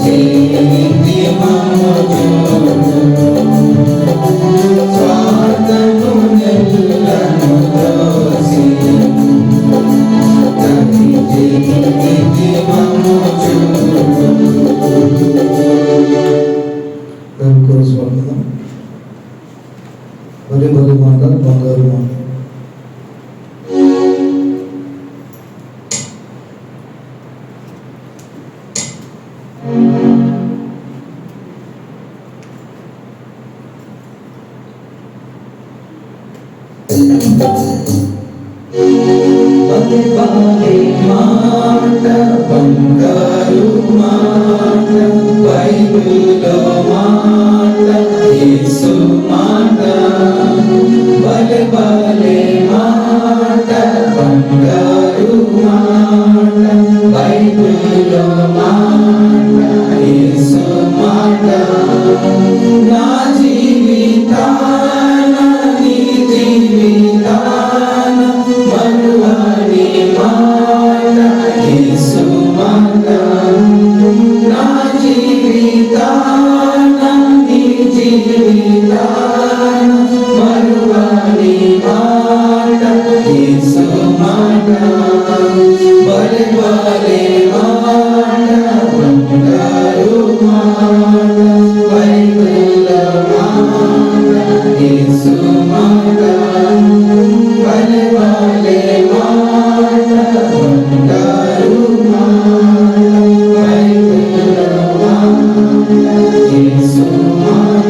Jai బలే మాట బంగారు మాట బైబిల్లో మాట యేసు మాట బలే మాట బంగారు మాట బైబిల్లో మాట యేసు మాట నా జీవితాన నీ జీవితాన మరువని మాట యేసు మాట నా జీవితాన నీ జీవితాన మరువని మాట యేసు మాట బలే మాట బంగారు మాట బైబిల్లో మాట యేసు మాట బలే మాట బంగారు మాట బైబిల్లో మాట యేసు మాట.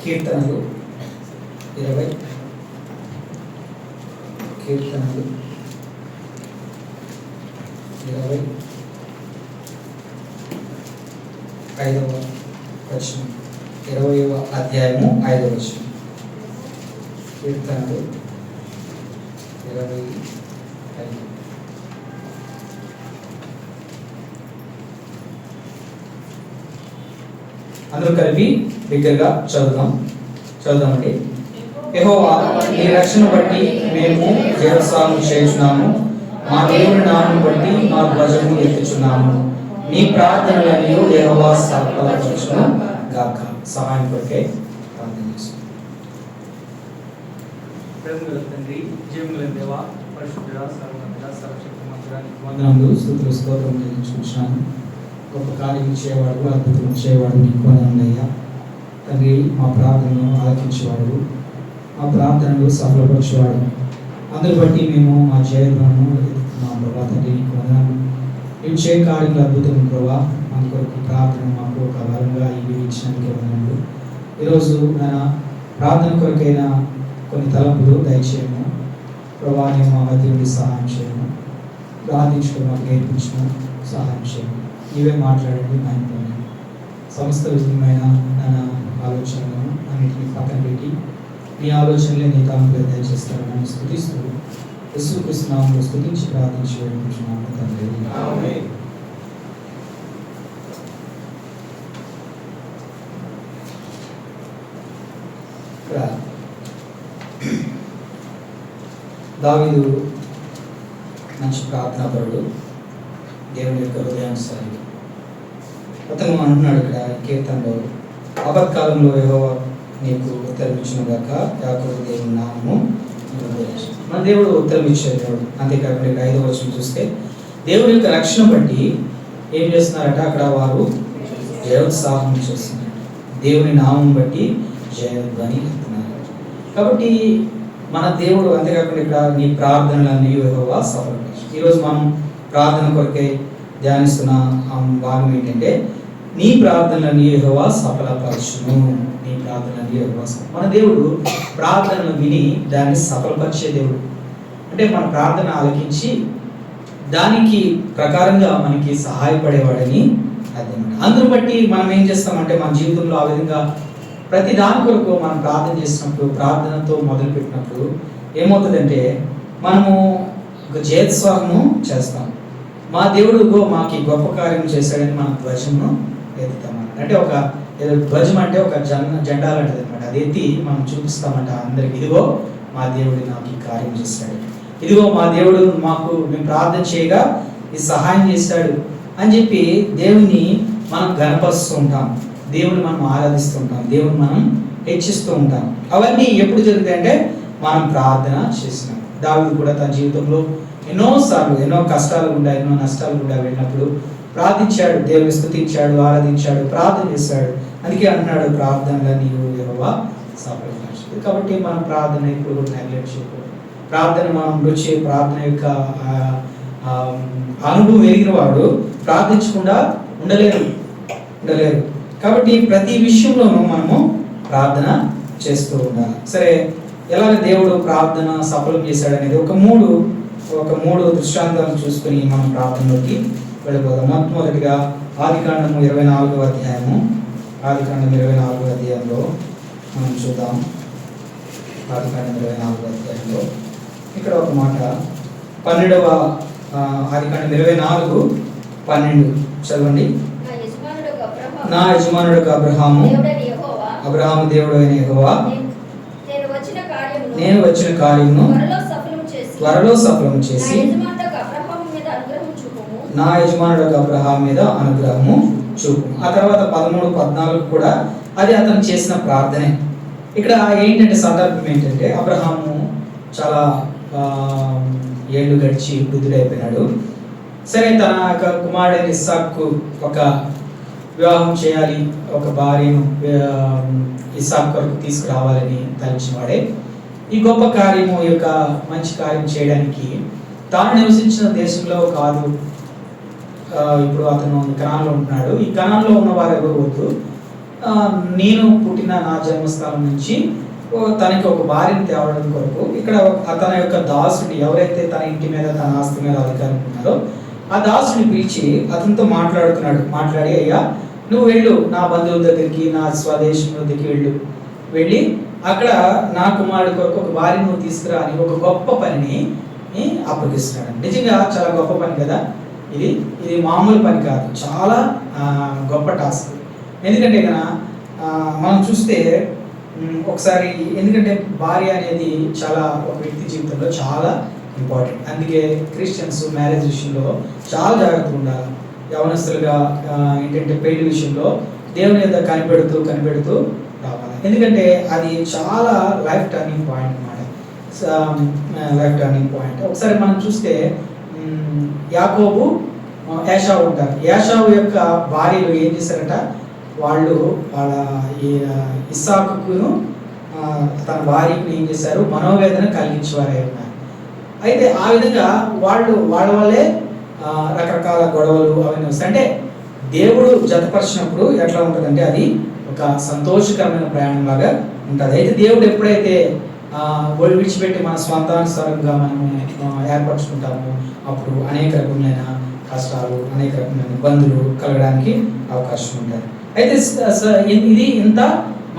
కీర్తనలు 20 కీర్తనలు 20 5వ వచనం 20వ అధ్యాయము 5వ వచనం. కీర్తనలు 25. అందరూ కలిపి బిగ్గరగా చదువుదామండి. యెహోవా నీ రక్షణ బట్టి మేము జయసాము చేయుచున్నాము, మా దేవుని నామం బట్టి మా ధ్వజము ఎత్తుచున్నాము. నీ ప్రార్థనలన్నీ యెహోవా సఫలపరచును గాక. సహాయం కొరకే ప్రార్థన చేస్తున్నాం. ప్రేమగల తండ్రి, జీవముల దేవా, పరిశుద్ధుడా, సర్వోన్నతుడా, సర్వశక్తిమంతుడా, నీకు వందనములు, స్తుతులు, స్తోత్రం చెల్లించుకుంటున్నాను. గొప్ప కార్యం ఇచ్చేవాడు, అద్భుతం ఇచ్చేవాడు నీకు వందనములయ్యా. తండ్రి, మా ప్రార్థనను ఆలకించేవాడు, మా ప్రార్థనలు సఫలపరిచేవాడు. అందరి బట్టి మేము మా జయలను ఎదుగుతున్నాం ప్రభా. తండ్రి, నీకు వందనాలు. మేము చే కార్యములు అద్భుతం ప్రభా. అందుకొరకు ప్రార్థన మాకు ఒక వరంగా ఇవి ఇచ్చినందుకే వందనములు. ఈరోజు నా ప్రార్థన కొరకైనా కొన్ని తలంపులు దయచేయము ప్రభా. నేను మా మధ్య ఉండి సహాయం చేయము, ప్రార్థించుకుని మాకు నేర్పించిన సహాయం చేయము. నీవే మాట్లాడండి, మాట్లాడండి. సమస్త విధమైన నా ఆలోచనలను అన్నింటినీ పక్కన పెట్టి నీ ఆలోచనలే నీ తాముగా దయచేస్తారని నన్ను స్తుతిస్తూ యేసుక్రీస్తు నామములో స్తుతించి ప్రార్థించి వేడుకుంటున్నాము తండ్రి. ఆమేన్. దావీదు మంచి ప్రార్థనాపరుడు, దేవుని యొక్క హృదయానుసారి. అతను అంటున్నాడు ఇక్కడ కీర్తనలో, ఆపత్కాలంలో యెహోవా నీకు ఉత్తరం ఇచ్చిన గాక, యాకోబు దేవుని నామము. మన దేవుడు ఉత్తరం ఇచ్చే దేవుడు. అంతేకాకుండా ఇక్కడ 5వ వచనం చూస్తే దేవుని యొక్క రక్షణ బట్టి ఏం చేస్తున్నారట, అక్కడ వారు జయోత్సాహం చేస్తున్నారు. దేవుని నామం బట్టి జయోధ్వని ఎత్తున్నారు. కాబట్టి మన దేవుడు, అంతేకాకుండా ఇక్కడ నీ ప్రార్థనలన్నీ యెహోవా సఫలపరచు. ఈరోజు మనం ప్రార్థన కొరకే ధ్యానిస్తున్న భాగం ఏంటంటే, నీ ప్రార్థనలన్నీ యెహోవా సఫలపరచును. నీ ప్రార్థనలన్నీ యెహోవా మన దేవుడు ప్రార్థనలు విని దాన్ని సఫలపరిచే దేవుడు. అంటే మన ప్రార్థన ఆలకించి దానికి ప్రకారంగా మనకి సహాయపడేవాడని అర్థం. అందును బట్టి మనం ఏం చేస్తామంటే మన జీవితంలో ఆ విధంగా ప్రతి దాని కొరకు మనం ప్రార్థన చేసినప్పుడు, ప్రార్థనతో మొదలుపెట్టినప్పుడు ఏమవుతుందంటే మనము ఒక జయోత్సాహము చేస్తాం. మా దేవుడు మాకు గొప్ప కార్యం చేశాడని మన ధ్వజమును ఎత్తుతామన్నమాట. అంటే ఒక ధ్వజం అంటే ఒక జెండా లాంటిది అనమాట. అది ఎత్తి మనం చూపిస్తామంట అందరికి, ఇదిగో మా దేవుడు నాకు ఈ కార్యం చేశాడు, ఇదిగో మా దేవుడు మేము ప్రార్థన చేయగా ఈ సహాయం చేశాడు అని చెప్పి దేవుని మనం గణపరుస్తూ ఉంటాం, దేవుని మనం ఆరాధిస్తూ ఉంటాం, దేవుని మనం హెచ్చిస్తూ ఉంటాం. అవన్నీ ఎప్పుడు జరుగుతాయంటే మనం ప్రార్థన చేసినాం. దావీదు కూడా తన జీవితంలో ఎన్నోసార్లు ఎన్నో కష్టాలు గుండా, ఎన్నో నష్టాలు గుండా వెళ్ళినప్పుడు ప్రార్థించాడు, దేవుని స్తుతించాడు, ఆరాధించాడు, ప్రార్థన చేశాడు. అందుకే అంటున్నాడు, ప్రార్థనలో నీవు యెహోవా సఫలపరచు. కాబట్టి మనం ప్రార్థన ఇప్పుడు కూడా నెగ్లెక్ట్ చేయకూడదు. ప్రార్థన మనం రుచి, ప్రార్థన యొక్క అనుభవం ఎరిగిన వాడు ప్రార్థించకుండా ఉండలేరు. కాబట్టి ప్రతి విషయంలోనూ మనము ప్రార్థన చేస్తూ ఉండాలి. సరే, ఎలాగ దేవుడు ప్రార్థన సఫలం చేశాడు అనేది ఒక మూడు దృష్టాంతాలు చూసుకుని మనం ప్రార్థనలోకి వెళ్ళిపోదాం. మొట్టమొదటిగా ఆదికాండము 24వ అధ్యాయము. ఆదికాండం 24వ అధ్యాయంలో మనం చూద్దాం. ఆదికాండం 24వ అధ్యాయంలో ఇక్కడ ఒక మాట, 12వ ఆదికాండం 24:12 చదవండి. నా యజమానుడు అబ్రహాము దేవుడు అయిన యెహోవా నేను వచ్చిన కార్యమును త్వరలో సఫలం చేసి నా యజమానుడు అబ్రహాము మీద అనుగ్రహము చూపు. ఆ తర్వాత 13-14 కూడా అది అతను చేసిన ప్రార్థనే. ఇక్కడ ఏంటంటే సందర్భం ఏంటంటే, అబ్రహాము చాలా ఏళ్ళు గడిచి వృద్ధుడైపోయినాడు. సరే, తన యొక్క కుమారుడైన ఇస్సాకు ఒక వివాహం చేయాలి, ఒక భార్యను ఇస్సాకు కొరకు తీసుకురావాలని తలంచిన వాడే ఈ గొప్ప కార్యము, యొక్క మంచి కార్యం చేయడానికి తాను నివసించిన దేశంలో కాదు, ఇప్పుడు అతను కనాన్లో ఉంటున్నాడు. ఈ కనాన్లో ఉన్న వారు ఎవరు వద్దు, నేను పుట్టిన నా జన్మస్థలం నుంచి తనకి ఒక భార్యను తేవడం కొరకు ఇక్కడ తన యొక్క దాసుని, ఎవరైతే తన ఇంటి మీద, తన ఆస్తి మీద అధికారం ఉన్నారో ఆ దాసుని పిలిచి అతనితో మాట్లాడి, అయ్యా నువ్వు వెళ్ళు, నా బంధువుల దగ్గరికి, నా స్వదేశం దగ్గరికి వెళ్ళి అక్కడ నా కుమారుడి కొరకు ఒక భార్యను నువ్వు తీసుకురా అని ఒక గొప్ప పనిని అప్పగిస్తున్నాడు. నిజంగా చాలా గొప్ప పని కదా ఇది మామూలు పని కాదు, చాలా గొప్ప టాస్క్. ఎందుకంటే కనుక మనం చూస్తే ఒకసారి, ఎందుకంటే భార్య అనేది చాలా ఒక వ్యక్తి జీవితంలో చాలా ఇంపార్టెంట్. అందుకే క్రిస్టియన్స్ మ్యారేజ్ విషయంలో చాలా జాగ్రత్తగా ఉండాలి. యవనస్తులుగా ఏంటంటే పెళ్లి విషయంలో దేవుని మీద కనిపెడుతూ రావాలి. ఎందుకంటే అది చాలా లైఫ్ టర్నింగ్ పాయింట్ అన్నమాట. Life turning point. ఒకసారి మనం చూస్తే యాకోబు, ఏశావు ఉంటారు. ఏశావు యొక్క భార్యలు ఏం చేశారట, వాళ్ళ ఇస్సాకును తన భార్యకు ఏం చేశారు, మనోవేదన కలిగించేవారై ఉన్నారు. అయితే ఆ విధంగా వాళ్ళ వల్లే రకరకాల గొడవలు అవన్నీ వస్తాయి. అంటే దేవుడు జతపరిచినప్పుడు ఎట్లా ఉంటుందంటే అది ఒక సంతోషకరమైన ప్రయాణం లాగా ఉంటుంది. అయితే దేవుడు ఎప్పుడైతే విడిచిపెట్టి మన స్వంతానుసారంగా మనము ఏర్పరచుకుంటాము, అప్పుడు అనేక రకమైన కష్టాలు, అనేక రకమైన ఇబ్బందులు కలగడానికి అవకాశం ఉంటుంది. అయితే ఇది ఇంత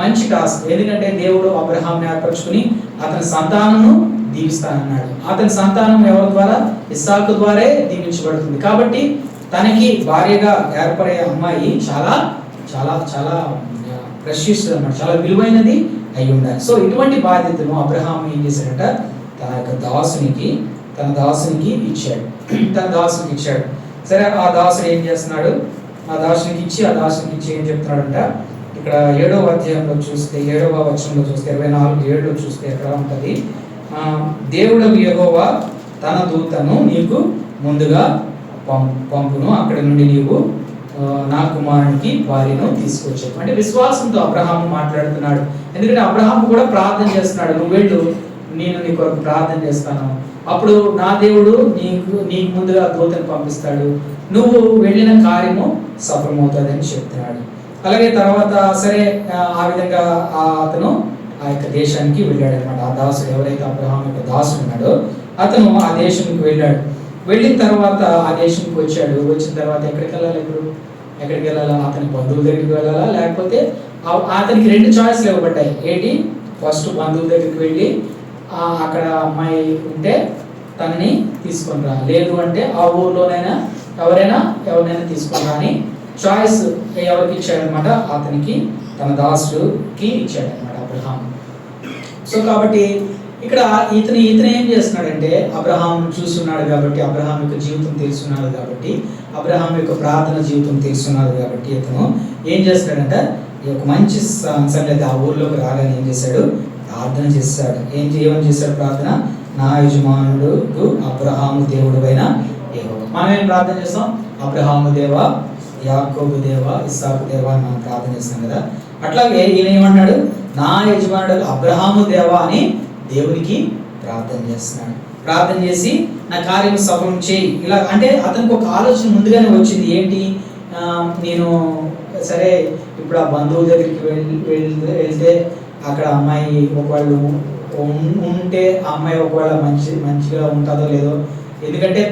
మంచి టాస్క్. ఎందుకంటే దేవుడు అబ్రహాంని ఏర్పరచుకుని అతని సంతానము దీవిస్తానన్నాడు. అతని సంతానం ఎవరి ద్వారా? ఇస్సాకు ద్వారా దీవించబడుతుంది. కాబట్టి తనకి భార్యగా ఏర్పడే అమ్మాయి చాలా చాలా చాలా ప్రెషియస్ అన్నమాట, చాలా విలువైనది అయి ఉండాలి. సో ఇటువంటి బాధ్యతను అబ్రహాం ఏం చేశాడంట, తన యొక్క తన దాసునికి ఇచ్చాడు. సరే, ఆ దాసుడు ఏం చేస్తున్నాడు, ఆ దాసునికి ఇచ్చి ఏం చెప్తున్నాడంట, ఇక్కడ 7వ అధ్యాయంలో చూస్తే, 7వ వచనంలో చూస్తే, 24:7 చూస్తే ఎక్కడ ఉంటుంది, దేవుడు యెహోవా తన దూతను నీకు ముందుగా పంపును, అక్కడి నుండి నీవు నా కుమారునికి భార్యను తీసుకొచ్చావు. అంటే విశ్వాసంతో అబ్రహాము మాట్లాడుతున్నాడు. ఎందుకంటే అబ్రహాము కూడా ప్రార్థన చేస్తున్నాడు, నువ్వు వెళ్ళు, నేను నీ కొరకు ప్రార్థన చేస్తాను, అప్పుడు నా దేవుడు నీకు ముందుగా దూతను పంపిస్తాడు, నువ్వు వెళ్ళిన కార్యము సఫలమవుతుంది అని చెప్తున్నాడు. అలాగే తర్వాత సరే, ఆ విధంగా అతను ఆ యొక్క దేశానికి వెళ్ళాడు అనమాట. ఆ దాసుడు, ఎవరైతే అబ్రహాం యొక్క దాసుడు ఉన్నాడో అతను ఆ దేశానికి వెళ్ళిన తర్వాత ఆ దేశానికి వచ్చాడు. వచ్చిన తర్వాత ఎక్కడికి వెళ్ళాలా, అతని బంధువుల దగ్గరికి వెళ్ళాలా, లేకపోతే అతనికి 2 చాయిస్లు ఇవ్వబడ్డాయి. ఏంటి, ఫస్ట్ బంధువుల దగ్గరికి వెళ్ళి అక్కడ అమ్మాయి ఉంటే తనని తీసుకొని రా, లేదు అంటే ఆ ఊర్లోనైనా ఎవరినైనా తీసుకొని రా అని చాయిస్ ఎవరికి ఇచ్చాడనమాట, అతనికి, తన దాసుడికి ఇచ్చాడనమాట అబ్రహాం. సో కాబట్టి ఇక్కడ ఇతను ఏం చేస్తున్నాడంటే, అబ్రహాం చూస్తున్నాడు కాబట్టి, అబ్రహాం యొక్క జీవితం తెలుసున్నాడు కాబట్టి, అబ్రహాం యొక్క ప్రార్థన జీవితం తెలుసున్నాడు కాబట్టి ఇతను ఏం చేస్తాడంటే, ఈ యొక్క మంచి సంగతి ఆ ఊర్లోకి రాగానే ఏం చేశాడు, ప్రార్థన చేశాడు. ఏమని చేశాడు ప్రార్థన, నా యజమానుడు అబ్రహాము దేవుడు అయిన యెహోవా. మనం ఏం ప్రార్థన చేస్తాం? అబ్రహాము దేవా, యాకోబు దేవా, ఇస్సాకు దేవా అని మనం ప్రార్థన చేస్తాం కదా. అట్లాగే ఈయన ఏమన్నాడు? నా యజమానుడు అబ్రహాము దేవా అని దేవునికి ప్రార్థన చేస్తున్నాడు. ప్రార్థన చేసి నా కార్యం సఫలం చేయి ఇలా అంటే అతనికి ఒక ఆలోచన ముందుగానే వచ్చింది. ఏంటి? నేను సరే ఇప్పుడు ఆ బంధువుల దగ్గరికి వెళ్తే అక్కడ అమ్మాయి ఒకవేళ ఉంటే ఆ అమ్మాయి ఒకవేళ మంచిగా ఉంటుందో లేదో, ఎందుకంటే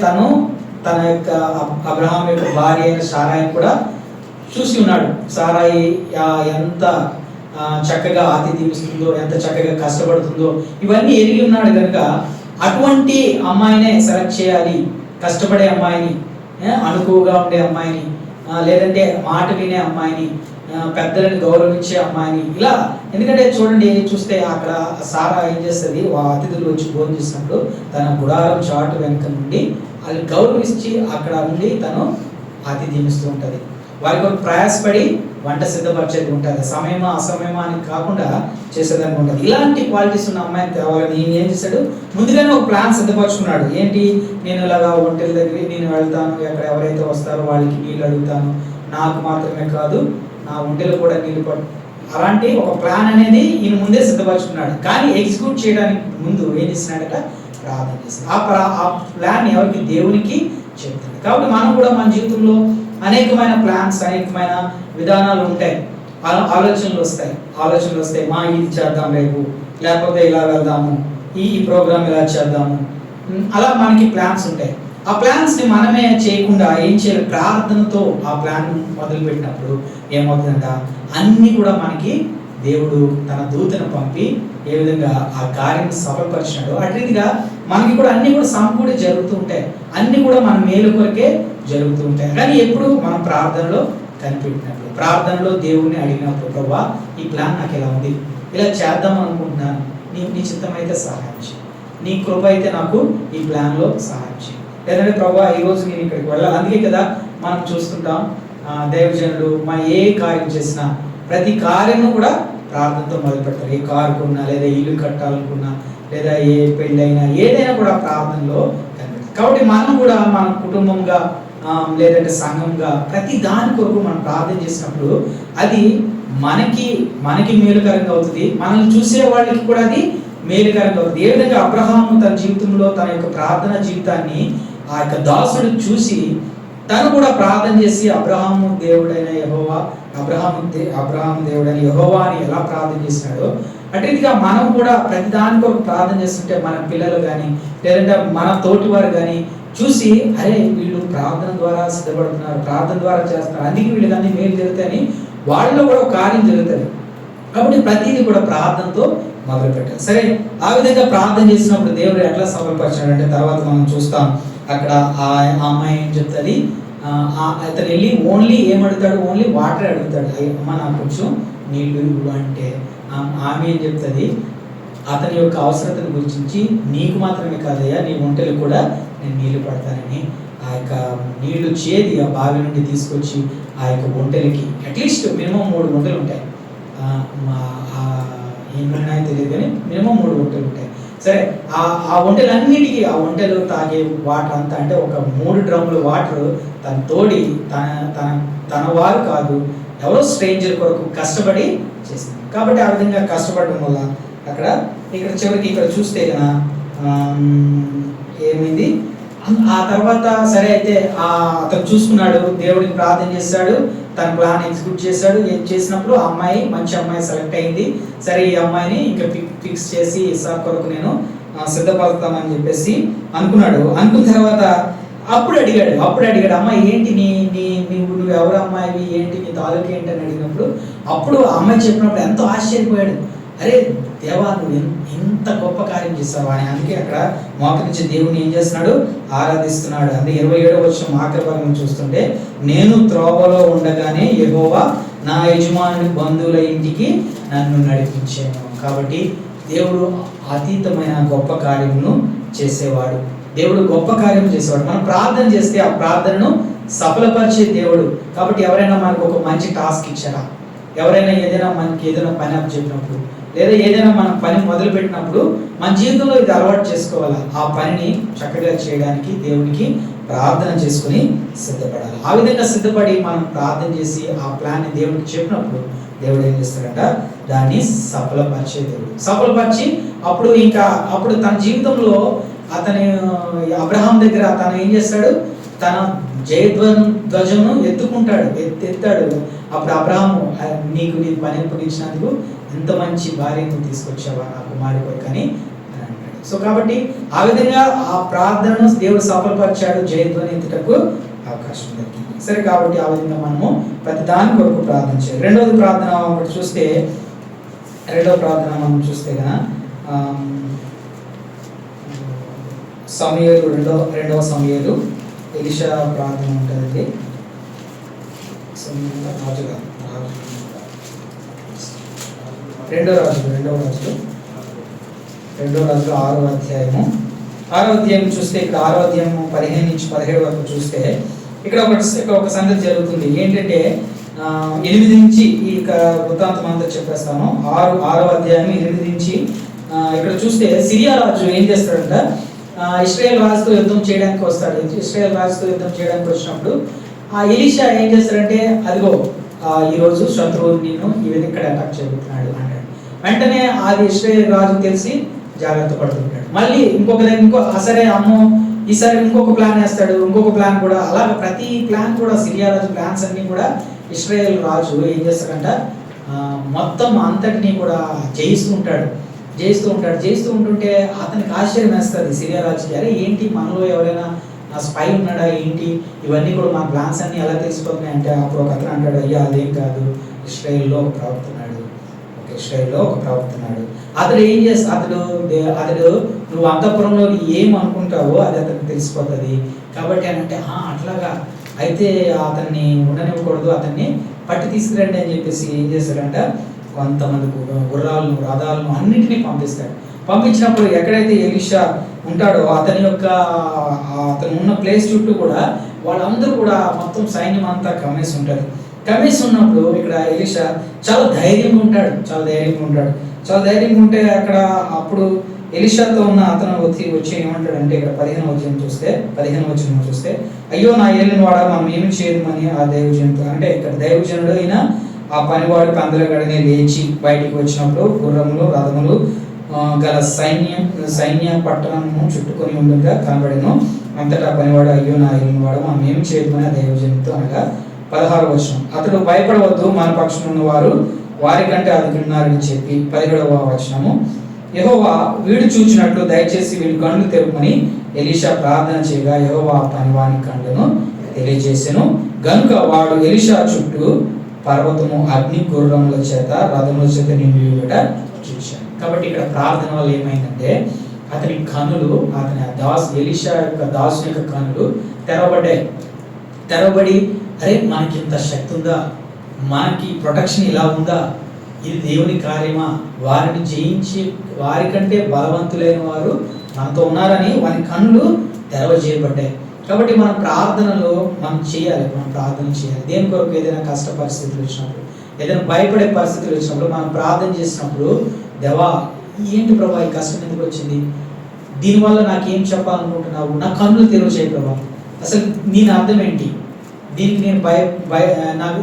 తన యొక్క అబ్రహాం యొక్క భార్య అయిన సారాయిని కూడా చూసి ఉన్నాడు. సారాయి ఎంత చక్కగా ఆతిథ్యం ఇస్తుందో, ఎంత చక్కగా కష్టపడుతుందో ఇవన్నీ ఎరిగి ఉన్నాడు కనుక అటువంటి అమ్మాయినే సెలెక్ట్ చేయాలి. కష్టపడే అమ్మాయిని, అనుకువగా ఉండే అమ్మాయిని, లేదంటే మాట వినే అమ్మాయిని, పెద్దలను గౌరవించే అమ్మాయిని ఇలా. ఎందుకంటే చూడండి, చూస్తే అక్కడ సారా ఏం చేస్తుంది? అతిథులు వచ్చి భోజనం చేసినప్పుడు తన గుడారం చాటు వెనుక నుండి వాళ్ళు గౌరవించి అక్కడ ఉండి తను ఆతిథ్యం ఇస్తూ ఉంటుంది. వారికి ఒక ప్రయాసపడి వంట సిద్ధపరిచేది ఉంటుంది. సమయమా అసమయమా అని కాకుండా చేసేదానికి ఉంటుంది. ఇలాంటి క్వాలిటీస్ ఉన్న అమ్మాయిని తేవాలని ఈయన ఏం చేశాడు? ముందుగానే ఒక ప్లాన్ సిద్ధపరచుకున్నాడు. ఏంటి? నేను ఇలాగా ఒంటెల దగ్గరికి నేను వెళ్తాను, ఎక్కడ ఎవరైతే వస్తారో వాళ్ళకి నీళ్ళు అడుగుతాను, నాకు మాత్రమే కాదు నా ఒంటెలు కూడా నీళ్ళు పడు, అలాంటి ఒక ప్లాన్ అనేది ఈయన ముందే సిద్ధపరచుకున్నాడు. కానీ ఎగ్జిక్యూట్ చేయడానికి ముందు ఏం చేసినాడట? ప్రార్థన చేస్తాడు. ఆ ప్లాన్ ఎవరికి? దేవునికి చెప్తుంది. కాబట్టి మనం కూడా మన జీవితంలో అనేకమైన ప్లాన్స్, అనేకమైన విధానాలు ఉంటాయి, ఆలోచనలు వస్తాయి. మా ఇది చేద్దాం రేపు, లేకపోతే ఇలా వెళ్దాము, ఈ ప్రోగ్రామ్ ఇలా చేద్దాము, అలా మనకి ప్లాన్స్ ఉంటాయి. ఆ ప్లాన్స్ని మనమే చేయకుండా ఏం చేయాలి? ప్రార్థనతో ఆ ప్లాన్ మొదలుపెట్టినప్పుడు ఏమవుతుందంట? అన్నీ కూడా మనకి దేవుడు తన దూతను పంపి ఏ విధంగా ఆ కార్యం సఫలపరిచినాడు అటుగా మనకి కూడా అన్నీ కూడా సమకూడి జరుగుతూ ఉంటాయి. అన్నీ కూడా మన మేలు కొరకే జరుగుతూ ఉంటాయి. కానీ ఎప్పుడు మనం ప్రార్థనలో కనిపెట్టినప్పుడు, ప్రార్థనలో దేవుడిని అడిగినప్పుడు, ప్రభువా ఈ ప్లాన్ నాకు ఎలా ఉంది, ఇలా చేద్దాం అనుకుంటున్నాను, నీ చిత్తం అయితే సహాయం చేయి, నీ కృప అయితే నాకు ఈ ప్లాన్లో సహాయం చేయి. లేదంటే ప్రభువా ఈరోజు నేను ఇక్కడికి వెళ్ళాలి. అందుకే కదా మనం చూస్తుంటాం దైవజనులు మన ఏ కార్యం చేసినా ప్రతి కార్యము కూడా ప్రార్థనతో మొదలు పెడతారు. ఏ కారు కొన్నా, లేదా ఇల్లు కట్టాలనుకున్నా, లేదా ఏ పెళ్ళైనా ఏదైనా కూడా ప్రార్థనలో కనిపెడతారు. కాబట్టి మనం కూడా మన కుటుంబంగా లేదంటే సంఘంగా ప్రతి దాని కొరకు మనం ప్రార్థన చేసినప్పుడు అది మనకి మేలుకరంగా అవుతుంది, మనల్ని చూసే వాళ్ళకి కూడా అది మేలుకరంగా అవుతుంది. ఏ విధంగా అబ్రహాము తన జీవితంలో తన యొక్క ప్రార్థన జీవితాన్ని ఆ యొక్క దాసుడు చూసి తను కూడా ప్రార్థన చేసి అబ్రహాము దేవుడైన యెహోవా, అబ్రహాము దేవుడైన యెహోవా అని ఎలా ప్రార్థన చేసినాడో అటుగా మనం కూడా ప్రతి దాని కొరకు ప్రార్థన చేస్తుంటే మన పిల్లలు కానీ లేదంటే మన తోటి వారు కానీ చూసి అరే వీళ్ళు ప్రార్థన ద్వారా సిద్ధపడుతున్నారు, ప్రార్థన ద్వారా చేస్తున్నారు, అందుకే వీళ్ళు కానీ మేలు జరుగుతాయని వాళ్ళలో కూడా కార్యం జరుగుతుంది. కాబట్టి ప్రతిదీ కూడా ప్రార్థనతో మొదలు పెట్టారు. సరే, ఆ విధంగా ప్రార్థన చేసినప్పుడు దేవుడు ఎట్లా సఫలపరిచాడు అంటే తర్వాత మనం చూస్తాం. అక్కడ ఆ అమ్మాయి ఏం చెప్తుంది? అతను వెళ్ళి ఓన్లీ ఏమడుగుతాడు? ఓన్లీ వాటర్ అడుగుతాడు. అమ్మ నాకు కొంచెం నీళ్ళు ఇవ్వు అంటే ఆమె ఏం చెప్తుంది? అతని యొక్క అవసరతను గురించి నీకు మాత్రమే కాదయ్యా, నీ ఒంటెలు కూడా నేను నీళ్లు పడతానని ఆ యొక్క నీళ్లు చేది ఆ బావి నుండి తీసుకొచ్చి ఆ యొక్క ఒంటెలకి అట్లీస్ట్ మినిమం 3 ఒంటెలు ఉంటాయి. ఎన్నున్నాయో తెలియదు కానీ మినిమం 3 ఒంటెలు ఉంటాయి. సరే, ఆ ఒంటెలన్నిటికీ ఆ ఒంటెలు తాగే వాటర్ అంతా అంటే ఒక 3 డ్రమ్ముల వాటర్ తను తోడి తన వారు కాదు, ఎవరో స్ట్రేంజర్ కొరకు కష్టపడి చేసింది. కాబట్టి ఆ విధంగా కష్టపడడం వల్ల ఇక్కడ చివరికి ఇక్కడ చూస్తే కదా ఏమైంది? ఆ తర్వాత సరే అయితే అతను చూసుకున్నాడు, దేవుడికి ప్రార్థన చేశాడు, తన ప్లాన్ ఎగ్జిక్యూట్ చేశాడు. ఏం చేసినప్పుడు ఆ అమ్మాయి మంచి అమ్మాయి సెలెక్ట్ అయింది. సరే, ఈ అమ్మాయిని ఇంకా ఫిక్స్ చేసి ఇస్సాకు కొరకు నేను సిద్ధపడతామని చెప్పేసి అనుకున్నాడు. అనుకున్న తర్వాత అప్పుడు అడిగాడు అమ్మ ఏంటి నువ్వు ఎవరు అమ్మాయివి, ఏంటి నీ తాలూకు ఏంటి అని అడిగినప్పుడు అప్పుడు ఆ అమ్మాయి చెప్పినప్పుడు ఎంతో ఆశ్చర్యపోయాడు. అరే దేవా, నువ్వు ఎంత గొప్ప కార్యం చేస్తావు అని. అందుకే అక్కడ మోకరించి దేవుని ఏం చేస్తున్నాడు? ఆరాధిస్తున్నాడు. అంటే 27వ వచనం ఆఖరి భాగం చూస్తుంటే, నేను త్రోవలో ఉండగానే యెహోవా నా యజమానుని బంధువుల ఇంటికి నన్ను నడిపించాను. కాబట్టి దేవుడు అతీతమైన గొప్ప కార్యమును చేసేవాడు. దేవుడు గొప్ప కార్యం చేసేవాడు. మనం ప్రార్థన చేస్తే ఆ ప్రార్థనను సఫలపరిచే దేవుడు. కాబట్టి ఎవరైనా మనకు ఒక మంచి టాస్క్ ఇచ్చారా, ఎవరైనా మనకి ఏదైనా పని అప్పు చెప్పినప్పుడు లేదా ఏదైనా మనం పని మొదలు పెట్టినప్పుడు మన జీవితంలో ఇది అలవాటు చేసుకోవాలా. ఆ పనిని చక్కగా చేయడానికి దేవునికి ప్రార్థన చేసుకుని సిద్ధపడాలి. ఆ విధంగా సిద్ధపడి మనం ప్రార్థన చేసి ఆ ప్లాన్ని దేవుడికి చెప్పినప్పుడు దేవుడు ఏం చేస్తాడంట, దాన్ని సఫలపరిచే దేవుడు. సఫలపరిచి అప్పుడు తన జీవితంలో అతని అబ్రహాం దగ్గర తను ఏం చేస్తాడు, తన ధ్వజను ఎత్తాడు. అప్పుడు అబ్రహాము, నీకు నీ పని అప్పగించినందుకు ఎంత మంచి భార్యను తీసుకొచ్చావా నా కుమారుడి కొరకని అని అంటాడు. సో కాబట్టి ఆ విధంగా ఆ ప్రార్థనను దేవుడు సఫలపరిచాడు, జయధ్వని ఎత్తుటకు అవకాశం దొరికింది. సరే, కాబట్టి ఆ విధంగా మనము ప్రతి దాని కొరకు ప్రార్థన చేయాలి. రెండవ ప్రార్థన మనం చూస్తే సమూయేలు రెండవ సమూయేలు ఎలీషా ప్రార్థన ఉంటుందండి. రెండో రాజులు 6వ అధ్యాయం చూస్తే ఇక్కడ 6వ అధ్యాయం 15 నుంచి 17 వరకు చూస్తే ఇక్కడ ఒక సంగతి జరుగుతుంది. ఏంటంటే 8 నుంచి ఈ వృత్తాంతం అంతా చెప్పేస్తాను. 6వ అధ్యాయం 8 నుంచి ఇక్కడ చూస్తే సిరియా రాజు ఏం చేస్తాడంట, ఇశ్రాయేల్ రాజుతో యుద్ధం చేయడానికి వస్తాడు. ఇశ్రాయేల్ రాజుతో యుద్ధం చేయడానికి వచ్చినప్పుడు ఆ ఎలీషా ఏం చేస్తాడంటే, అదిగో ఈరోజు శత్రువు నేను ఈ విధంగా ఇక్కడ అటాక్ చేయబోతున్నాడు అంటాడు. వెంటనే అది ఇశ్రాయేల్ రాజు తెలిసి జాగ్రత్త పడుతుంటాడు. మళ్ళీ సరే అమ్మో ఈసారి ఇంకొక ప్లాన్ వేస్తాడు, ఇంకొక ప్లాన్ కూడా. అలాగే ప్రతి ప్లాన్ కూడా సిరియా రాజు ప్లాన్స్ అన్ని కూడా ఇశ్రాయేల్ రాజు ఏం చేస్తాడంట, మొత్తం అంతటినీ కూడా జయిస్తూ ఉంటుంటే అతనికి ఆశ్చర్యం వేస్తుంది సిరియా రాజుకి. అరే ఏంటి, మనలో ఎవరైనా స్పై ఉన్నాడా ఏంటి, ఇవన్నీ కూడా మా ప్లాన్స్ అన్ని ఎలా తెలిసిపోతున్నాయి అంటే, అప్పుడు ఒక అతను అంటాడు, అయ్యా అదేం కాదు, ఇశ్రాయేల్లో ఒక ప్రవక్త ఉన్నాడు. అతడు ఏం చేస్తా అతడు నువ్వు అంతఃపురంలో ఏం అనుకుంటావో అది అతనికి తెలిసిపోతుంది. కాబట్టి అని అంటే, అట్లాగా అయితే అతన్ని ఉండనివ్వకూడదు, అతన్ని పట్టి తీసుకురండి అని చెప్పేసి ఏం చేస్తాడంట, కొంతమంది గుర్రాలను రథాలను అన్నింటినీ పంపించినప్పుడు ఎక్కడైతే ఎలీషా ఉంటాడో అతను ఉన్న ప్లేస్ చుట్టూ కూడా వాళ్ళందరూ కూడా మొత్తం సైన్యం అంతా కమేసి ఉన్నప్పుడు ఇక్కడ ఎలీషా చాలా ధైర్యంగా ఉంటాడు. ఉంటే అక్కడ అప్పుడు ఎలీషాతో ఉన్న అతను వచ్చి ఏమంటాడంటే, ఇక్కడ 15 వచనం చూస్తే అయ్యో నా ఏలిన వాడ, మనం ఏమి చేయమని ఆ దైవజనుడు అంటే ఇక్కడ దైవజనుడు అయిన ఆ పనివాడు పందలగడనే లేచి బయటికి వచ్చినప్పుడు గుర్రములు రథములు గల సైన్య పట్టణము చుట్టుకొని ఉండగా కనబడెను. అంతటా పనివాడు అయ్యో నా ఏలిన వాడు, మనం ఏమి చేయమని ఆ దైవజనుడితో అనగా 16వ వచనం అతడు భయపడవద్దు, మన పక్షం ఉన్న వారు వారికంటే అధికున్నారని చెప్పి 17వ వచనము యెహోవా వీడు చూచినట్లు దయచేసి వీడి కళ్ళు తెరవమని ఎలీషా ప్రార్థన చేయగా యెహోవా పనివాని కళ్ళను తెలియజేసెను. గనుక వాడు ఎలీషా చుట్టూ పర్వతము అగ్ని గుర్రముల చేత రథముల చేత నిండి చూశాను. కాబట్టి ఇక్కడ ప్రార్థన వల్ల ఏమైందంటే, అతని కన్నులు ఎలీషా యొక్క దాసు యొక్క కన్నులు తెరవబడి అరే మనకి ఇంత శక్తి ఉందా, మనకి ప్రొటెక్షన్ ఇలా ఉందా, ఇది దేవుని కార్యమా, వారిని జయించి వారికంటే బలవంతులైన వారు మనతో ఉన్నారని వారి కన్నులు తెరవజేయబడ్డాయి. కాబట్టి మన ప్రార్థనలో మనం ప్రార్థన చేయాలి. దేని కొరకు ఏదైనా కష్ట పరిస్థితులు వచ్చినప్పుడు, ఏదైనా భయపడే పరిస్థితులు వచ్చినప్పుడు మనం ప్రార్థన చేసినప్పుడు, దేవా ఏంటి ప్రభా ఈ కష్టం ఎందుకు వచ్చింది, దీనివల్ల నాకేం చెప్పాలనుకుంటున్నావు, నా కన్నులు తెరువు చేయి ప్రభా, అసలు దీని అర్థం ఏంటి, దీనికి నేను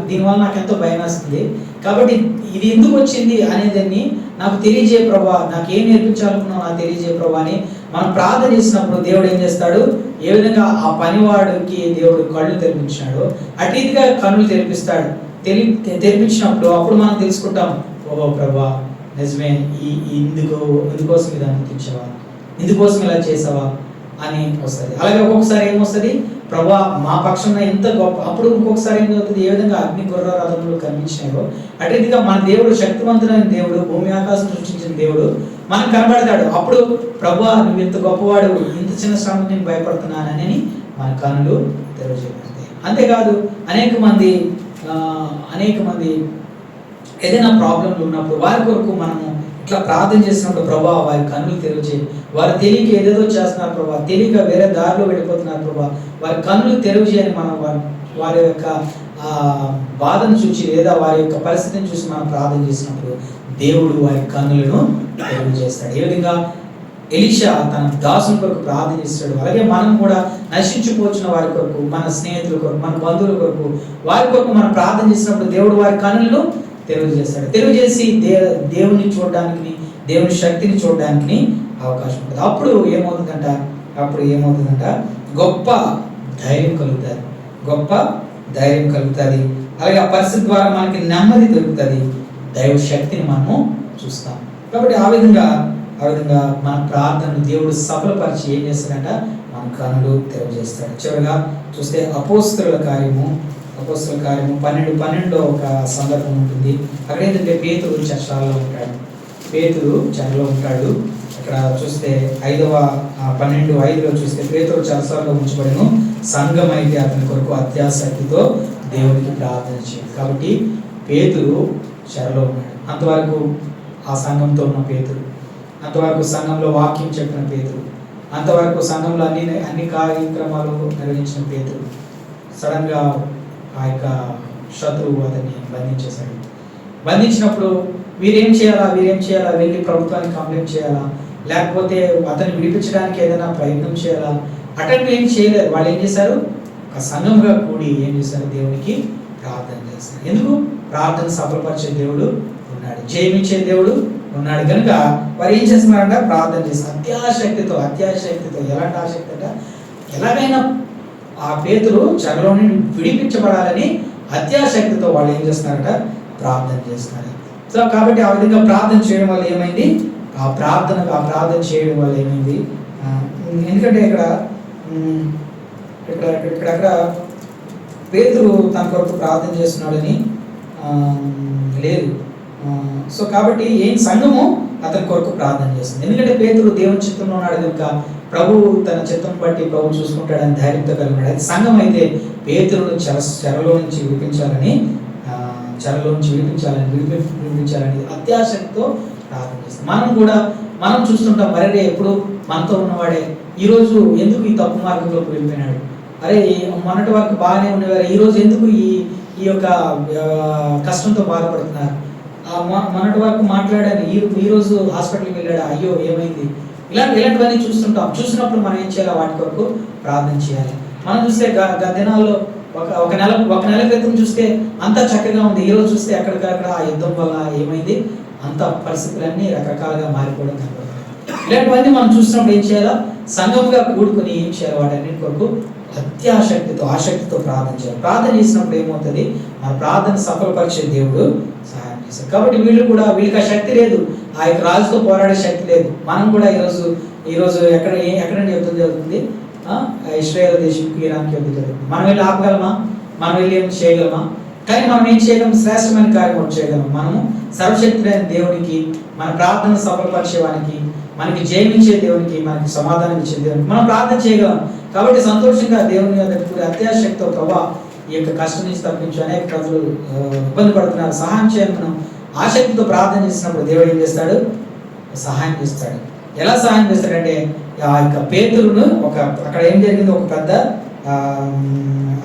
దీనివల్ల నాకు ఎంతో భయం వేస్తుంది, కాబట్టి ఇది ఎందుకు వచ్చింది అనేదాన్ని నాకు తెలియజేయ ప్రభా, నాకు ఏం నేర్పించాలనుకున్నావు నాకు తెలియజేయ ప్రభా అని మనం ప్రార్థన చేసినప్పుడు దేవుడు ఏం చేస్తాడు, ఏ విధంగా ఆ పనివాడికి దేవుడు కళ్ళు తెరిపించాడు అటీతిగా కన్నులు తెరిపించినప్పుడు అప్పుడు మనం తెలుసుకుంటాం, ఓ ప్రభా నిజమే, ఇందుకోసం ఇది అనుమతించావా, ఇందుకోసం ఇలా చేసావా అని వస్తుంది. అలాగే ఒక్కొక్కసారి ఏమొస్తుంది, ప్రభా మా పక్షంలో ఎంత గొప్ప, అప్పుడు ఇంకొకసారి ఏం జరుగుతుంది, ఏ విధంగా అగ్ని గుర్ర రథములు కనిపించినాయో అటుగా మన దేవుడు శక్తివంతుడైన దేవుడు, భూమి ఆకాశం సృష్టించిన దేవుడు మనకు కనబడతాడు. అప్పుడు ప్రభా నువ్వు ఇంత గొప్పవాడు, ఇంత చిన్న శ్రమ నేను భయపడుతున్నానని మన కన్నులు తెరవజేయబడతాయి. అంతేకాదు అనేక మంది ఏదైనా ప్రాబ్లంలు ఉన్నప్పుడు వారి కొరకు మనము ఇట్లా ప్రార్థన చేసినప్పుడు ప్రభా వారి కన్నులు తెరవజేయి, వారు తెలియక ఏదేదో చేస్తున్నారు ప్రభా, తెలియక వేరే దారిలో వెళ్ళిపోతున్నారు ప్రభా, వారి కన్నులు తెరవజేయని మనం వారి యొక్క బాధను చూసి లేదా వారి యొక్క పరిస్థితిని చూసి మనం ప్రార్థన చేసినప్పుడు దేవుడు వారి కన్నులను తెరవజేస్తాడు. ఏ విధంగా ఎలీషా తన దాసుని కొరకు ప్రార్థన చేస్తాడు. అలాగే మనం కూడా నశించిపోతున్న వారి కొరకు, మన స్నేహితుల కొరకు, మన బంధువుల కొరకు, వారి కొరకు మనం ప్రార్థన చేసినప్పుడు దేవుడు వారి కనులను తెలియజేస్తాడు. తెలియజేసి దేవుని చూడడానికి, దేవుని శక్తిని చూడడానికి అవకాశం ఉంటుంది. అప్పుడు ఏమవుతుందంట గొప్ప ధైర్యం కలుగుతుంది. గొప్ప ధైర్యం కలుగుతుంది. అలాగే ఆ పరిస్థితి ద్వారా మనకి నెమ్మది దొరుకుతుంది. దైవ శక్తిని మనము చూస్తాం. కాబట్టి ఆ విధంగా మన ప్రార్థనను దేవుడు సఫలపరిచి ఏం చేస్తాడంట, మన కనులు తెలియజేస్తాడు. చివరిగా చూస్తే అపోస్తలుల కార్యము 12 ఒక సందర్భం ఉంటుంది. అక్కడ ఏంటంటే పేతురు చెరలో ఉంటాడు. ఇక్కడ చూస్తే 12:5 చూస్తే పేతురు చెరసాలలో ఉంచబడెను, సంఘం అయితే అతని కొరకు అత్యాసక్తితో దేవునికి ప్రార్థన చేయాలి. కాబట్టి పేతురు చెరలో ఉన్నాడు. అంతవరకు ఆ సంఘంతో ఉన్న పేతురు, అంతవరకు సంఘంలో వాక్యం చెప్పిన పేతురు, అంతవరకు సంఘంలో అన్ని కార్యక్రమాలు నిర్వహించిన పేతురు సడన్గా ఆ యొక్క శత్రువు అతన్ని బంధించేశాడు. బంధించినప్పుడు వీరేం చేయాలా వెళ్ళి ప్రభుత్వానికి కంప్లైంట్ చేయాలా, లేకపోతే అతన్ని విడిపించడానికి ఏదైనా ప్రయత్నం చేయాలా? అటెండ్ ఏం చేయలేదు. వాళ్ళు ఏం చేశారు, ఒక సంఘంగా కూడి ఏం చేశారు, దేవునికి ప్రార్థన చేస్తారు. ఎందుకు? ప్రార్థన సఫలపరిచే దేవుడు ఉన్నాడు, జయమిచ్చే దేవుడు ఉన్నాడు కనుక వారు ఏం చేస్తున్నారంట, ప్రార్థన చేస్తారు అత్యాశక్తితో. ఎలాంటి ఆసక్తి అంట, ఎలాగైనా ఆ పేతురు చెరలో నుండి విడిపించబడాలని అత్యాశక్తితో వాళ్ళు ఏం చేస్తున్నారంట, ప్రార్థన చేస్తున్నారు. సో కాబట్టి ఆ విధంగా ప్రార్థన చేయడం వల్ల ఏమైంది, ఎందుకంటే ఇక్కడ పేతురు తన కొరకు ప్రార్థన చేస్తున్నాడని లేదు. సో కాబట్టి సంఘము అతని కొరకు ప్రార్థన చేస్తుంది. ఎందుకంటే పేతురు దేవుని చిత్తంలో ఉన్నాడు కనుక ప్రభు తన చిత్తం బట్టి ప్రభు చూసుకుంటాడని ధైర్యంతో కలిగి ఉన్నాడు. అది సంఘం అయితే పేతురును చెరలో నుంచి విడిపించాలని అత్యాశక్తితో ప్రార్థన చేస్తాం. మనం చూస్తుంటాం, మరే ఎప్పుడు మనతో ఉన్నవాడే ఈరోజు ఎందుకు ఈ తప్పు మార్గంలోకి వెళ్ళిపోయినాడు, అరే మొన్నటి వరకు బాగానే ఉండేవారు, ఈరోజు ఎందుకు ఈ యొక్క కష్టంతో బాధపడుతున్నారు, మొన్నటి వరకు మాట్లాడాను ఈరోజు హాస్పిటల్కి వెళ్ళాడు, అయ్యో ఏమైంది, ఇలాంటివన్నీ చూసినప్పుడు మనం ఏం చేయాలి, వాటి కొరకు ప్రార్థన చేయాలి. మనం చూస్తే దినాల్లో ఒక నెల క్రితం చూస్తే అంతా చక్కగా ఉంది, ఈరోజు చూస్తే ఎక్కడికక్కడ ఆ యుద్ధం వల్ల ఏమైంది, అంత పరిస్థితులన్నీ రకరకాలుగా మారిపోవడం కనబడుతుంది. ఇలాంటివన్నీ మనం చూసినప్పుడు ఏం చేయాలా, సంఘంగా కూడుకుని ఏం చేయాలి, వాటన్నిటి కొరకు ఆసక్తితో ప్రార్థన చేయాలి. ప్రార్థన చేసినప్పుడు ఏమవుతుంది, మన ప్రార్థన సఫలపరిచే దేవుడు సహాయం చేస్తారు. కాబట్టి వీళ్ళకి ఆ శక్తి లేదు, ఆ యొక్క రాజుతో పోరాడే శక్తి లేదు. మనం కూడా ఈరోజు ఎక్కడ యుద్ధం జరుగుతుంది, ఇశ్రాయేలు దేశంకి ఇరాన్కి యుద్ధం జరుగుతుంది. మనం వెళ్ళి ఆపగలమా, మనం వెళ్ళి ఏం చేయగలమా? కానీ మనం ఏం చేయగలం, శ్రేష్టమైన కార్యం ఒకటి చేయగలం. మనము సర్వశక్తులైన దేవునికి, మన ప్రార్థన సఫలపరిచేవానికి, మనకి జయమించే దేవునికి, మనకి సమాధానం ఇచ్చే దేవునికి మనం ప్రార్థన చేయగలం. కాబట్టి సంతోషంగా దేవుని దగ్గర అత్యాశక్తితో ప్రభా ఈ యొక్క కష్టం నుంచి తప్పించు, అనేక ప్రజలు ఇబ్బంది పడుతున్నారు, సహాయం చేయాలి. మనం ఆసక్తితో ప్రార్థన చేసినప్పుడు దేవుడు ఏం చేస్తాడు, సహాయం చేస్తాడు. ఎలా సహాయం చేస్తాడంటే, ఆ యొక్క పేతురును అక్కడ ఏం జరిగింది, ఒక పెద్ద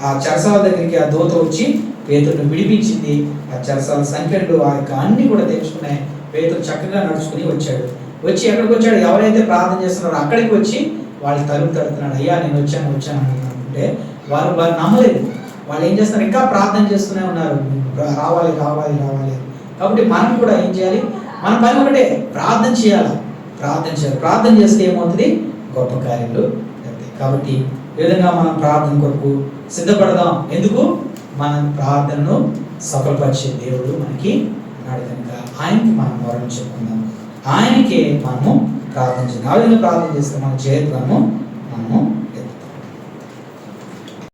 ఆ చెరసాల దగ్గరికి ఆ దూత వచ్చి పేతురును విడిపించింది. ఆ చెరసాల సంఖ్యలు ఆ యొక్క అన్ని కూడా తెచ్చుకున్నాయి. పేతురు చక్కగా నడుచుకుని వచ్చాడు. వచ్చి ఎక్కడికి వచ్చాడు, ఎవరైతే ప్రార్థన చేస్తున్నారో అక్కడికి వచ్చి వాళ్ళు తలుపు తడుతున్నాడు, అయ్యా నేను వచ్చాను అనుకుంటే వారు నమ్మలేదు. వాళ్ళు ఏం చేస్తున్నారు, ఇంకా ప్రార్థన చేస్తూనే ఉన్నారు, రావాలి. కాబట్టి మనం కూడా ఏం చేయాలి, మన పని ఒకటే, ప్రార్థన చేయాలి. ప్రార్థన చేస్తే ఏమవుతుంది, గొప్ప కార్యాలు జరుగుతాయి. కాబట్టి ఈ విధంగా మనం ప్రార్థన కొరకు సిద్ధపడదాం. ఎందుకు, మన ప్రార్థనను సఫలపరిచే దేవుడు మనకి ఉన్నాడు కనుక ఆయనకి మనం మొరలు చెప్పుకుందాం, ఆయనకే మనము ప్రార్థన చేద్దాం. ఆ విధంగా ప్రార్థన చేస్తే మన జయత్వము మనము